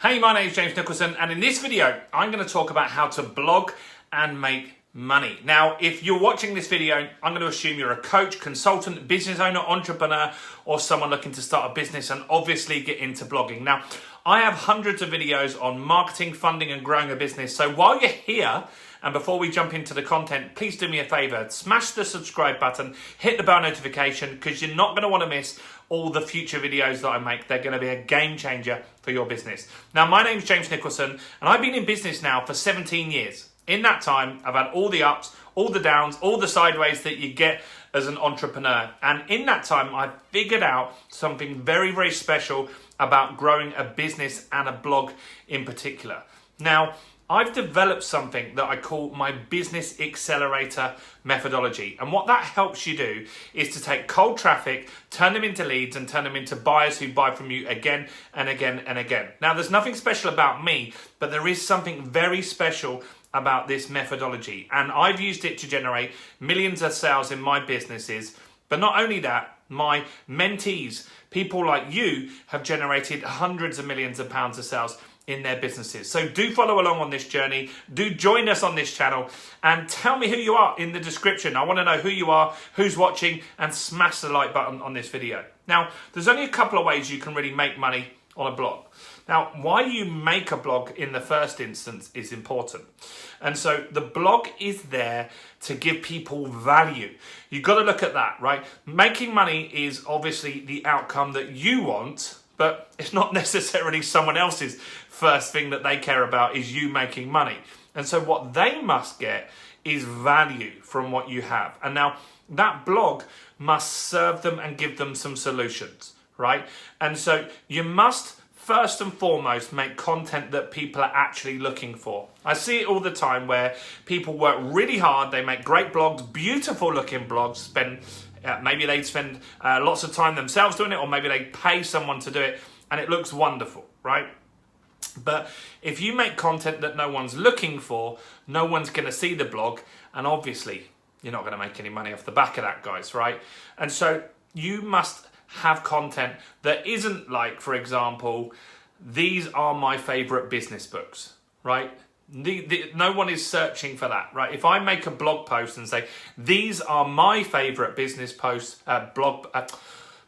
Hey, my name is James Nicholson, and in this video, I'm going to talk about how to blog and make money. Now, if you're watching this video, I'm going to assume you're a coach, consultant, business owner, entrepreneur, or someone looking to start a business and obviously get into blogging. Now, I have hundreds of videos on marketing, funding, and growing a business. So while you're here, and before we jump into the content, please do me a favor, smash the subscribe button, hit the bell notification, because you're not going to want to miss all the future videos that I make. They're going to be a game changer for your business. Now, my name's James Nicholson, and I've been in business now for 17 years. In that time, I've had all the ups, all the downs, all the sideways that you get as an entrepreneur. And in that time, I've figured out something very, very special about growing a business and a blog in particular. Now, I've developed something that I call my business accelerator methodology. And what that helps you do is to take cold traffic, turn them into leads, and turn them into buyers who buy from you again and again and again. Now, there's nothing special about me, but there is something very special about this methodology. And I've used it to generate millions of sales in my businesses. But not only that, my mentees, people like you, have generated hundreds of millions of pounds of sales in their businesses. So do follow along on this journey. Do join us on this channel and tell me who you are in the description. I want to know who you are, who's watching, and smash the like button on this video. Now, there's only a couple of ways you can really make money on a blog. Now, why you make a blog in the first instance is important. And so the blog is there to give people value. You've got to look at that, right? Making money is obviously the outcome that you want, but it's not necessarily someone else's first thing that they care about is you making money. And so what they must get is value from what you have. And now that blog must serve them and give them some solutions, right? And so you must first and foremost make content that people are actually looking for. I see it all the time where people work really hard, they make great blogs, beautiful looking blogs, maybe they spend lots of time themselves doing it, or maybe they pay someone to do it, and it looks wonderful, right? But if you make content that no one's looking for, no one's going to see the blog, and obviously you're not going to make any money off the back of that, guys, right? And so you must have content that isn't like, for example, these are my favorite business books, right? No one is searching for that, right? If I make a blog post and say, these are my favorite business posts,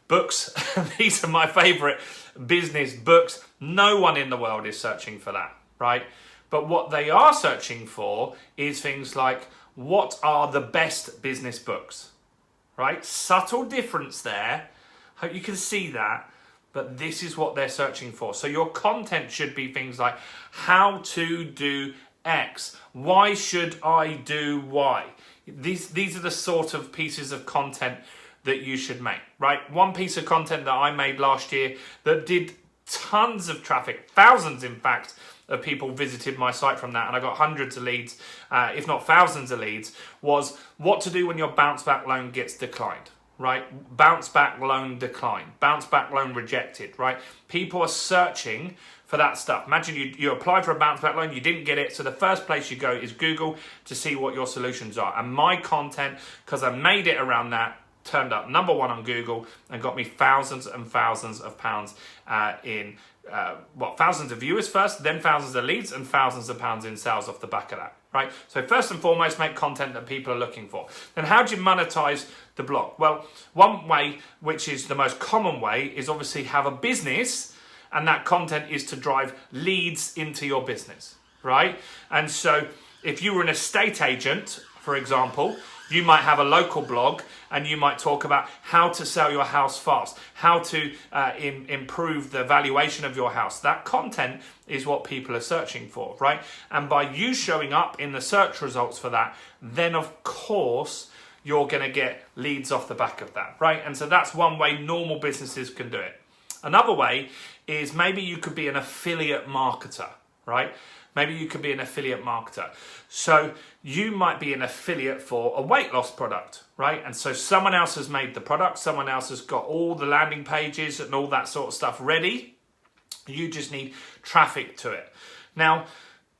books, these are my favorite business books, no one in the world is searching for that, right? But what they are searching for is things like, what are the best business books, right? Subtle difference there. Hope you can see that. But this is what they're searching for. So your content should be things like how to do X. Why should I do Y? These are the sort of pieces of content that you should make, right? One piece of content that I made last year that did tons of traffic, thousands in fact, of people visited my site from that, and I got hundreds of leads, if not thousands of leads, was what to do when your bounce back loan gets declined. Right? Bounce back loan declined, bounce back loan rejected, right? People are searching for that stuff. Imagine you apply for a bounce back loan, you didn't get it. So the first place you go is Google to see what your solutions are. And my content, because I made it around that, turned up number one on Google and got me thousands and thousands of pounds thousands of viewers first, then thousands of leads and thousands of pounds in sales off the back of that, right? So first and foremost, make content that people are looking for. Then how do you monetize the blog? Well, one way, which is the most common way, is obviously have a business, and that content is to drive leads into your business, right? And so if you were an estate agent, for example, you might have a local blog and you might talk about how to sell your house fast, how to improve the valuation of your house. That content is what people are searching for, right? And by you showing up in the search results for that, then of course you're going to get leads off the back of that, right? And so that's one way normal businesses can do it. Another way is maybe you could be an affiliate marketer, right? Maybe you could be an affiliate marketer. So you might be an affiliate for a weight loss product, right? And so someone else has made the product, someone else has got all the landing pages and all that sort of stuff ready. You just need traffic to it. Now,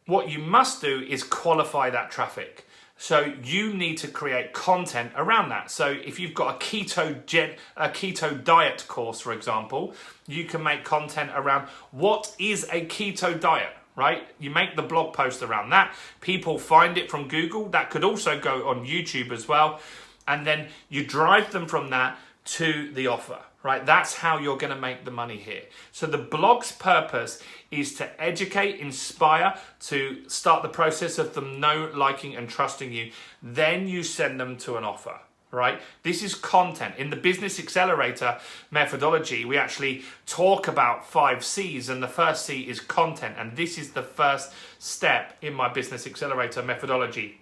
what you must do is qualify that traffic. So you need to create content around that. So if you've got a keto diet course, for example, you can make content around what is a keto diet, right? You make the blog post around that. People find it from Google. That could also go on YouTube as well. And then you drive them from that to the offer, right? That's how you're going to make the money here. So the blog's purpose is to educate, inspire, to start the process of them know, liking, and trusting you. Then you send them to an offer, right? This is content. In the Business Accelerator methodology, we actually talk about 5 C's, and the first C is content. And this is the first step in my Business Accelerator methodology,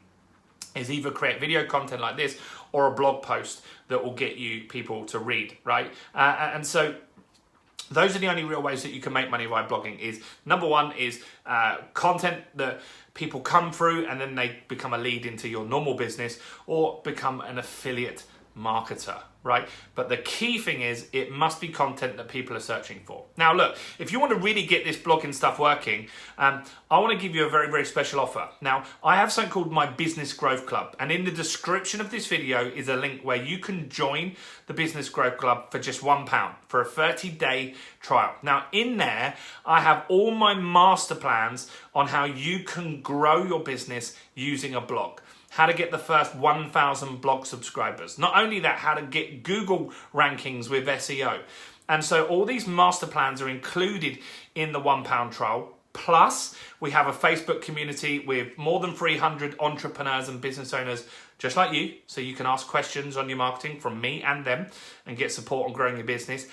is either create video content like this or a blog post that will get you people to read, right? And so those are the only real ways that you can make money by blogging. Is number one is content that people come through and then they become a lead into your normal business or become an affiliate marketer, right? But the key thing is it must be content that people are searching for. Now look, if you want to really get this blogging stuff working, I want to give you a very, very special offer. Now, I have something called my Business Growth Club, and in the description of this video is a link where you can join the Business Growth Club for just £1 for a 30-day trial. Now, in there, I have all my master plans on how you can grow your business using a blog. How to get the first 1,000 blog subscribers. Not only that, how to get Google rankings with SEO. And so all these master plans are included in the £1 trial. Plus, we have a Facebook community with more than 300 entrepreneurs and business owners just like you. So you can ask questions on your marketing from me and them and get support on growing your business.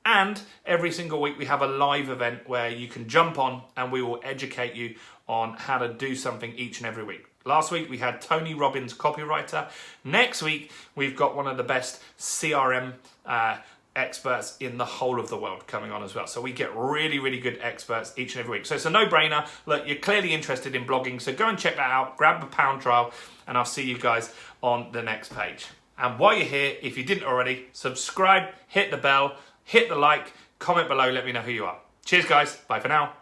And every single week we have a live event where you can jump on and we will educate you on how to do something each and every week. Last week we had Tony Robbins, copywriter. Next week we've got one of the best CRM experts in the whole of the world coming on as well. So we get really, really good experts each and every week. So it's a no-brainer. Look, you're clearly interested in blogging, so go and check that out. Grab the pound trial, and I'll see you guys on the next page. And while you're here, if you didn't already, subscribe, hit the bell, hit the like, comment below, let me know who you are. Cheers, guys. Bye for now.